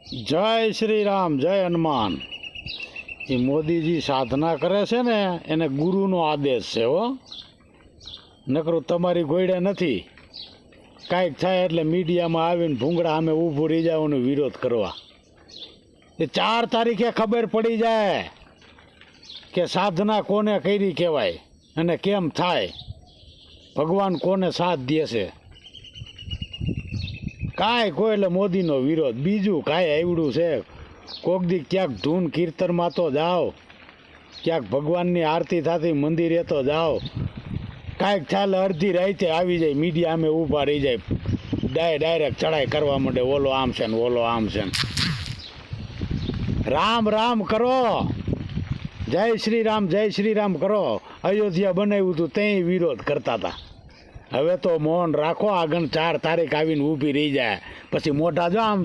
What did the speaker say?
જય શ્રી રામ, જય હનુમાન. એ મોદીજી સાધના કરે છે ને એને ગુરુનો આદેશ છે હો. નકરું તમારી ગોયડે નથી. કાંઈક થાય એટલે મીડિયામાં આવીને ભૂંગળા સામે ઊભું રહી જવાનો વિરોધ કરવા. એ 4 તારીખે ખબર પડી જાય કે સાધના કોને કરી કહેવાય અને કેમ થાય, ભગવાન કોને સાથ દે છે. કાંઈ કોઈ એટલે મોદીનો વિરોધ, બીજું કાંઈ આવડું છે. કોક દી ક્યાંક ધૂન કીર્તનમાં તો જાઓ, ક્યાંક ભગવાનની આરતી થતી મંદિરે તો જાઓ. કાંઈક ચાલે અડધી રાતે આવી જાય મીડિયા અમે ઊભા રહી જાય, ડાયરેક્ટ ચડાઈ કરવા માંડે, ઓલો આમ છે ને ઓલો આમ છે ને. રામ રામ કરો, જય શ્રી રામ કરો. અયોધ્યા બનાવ્યું હતું ત્યાં વિરોધ કરતા હતા. હવે તો મૌન રાખો, આગળ 4 તારીખ આવીને ઊભી રહી જાય, પછી મોઢા જો આમ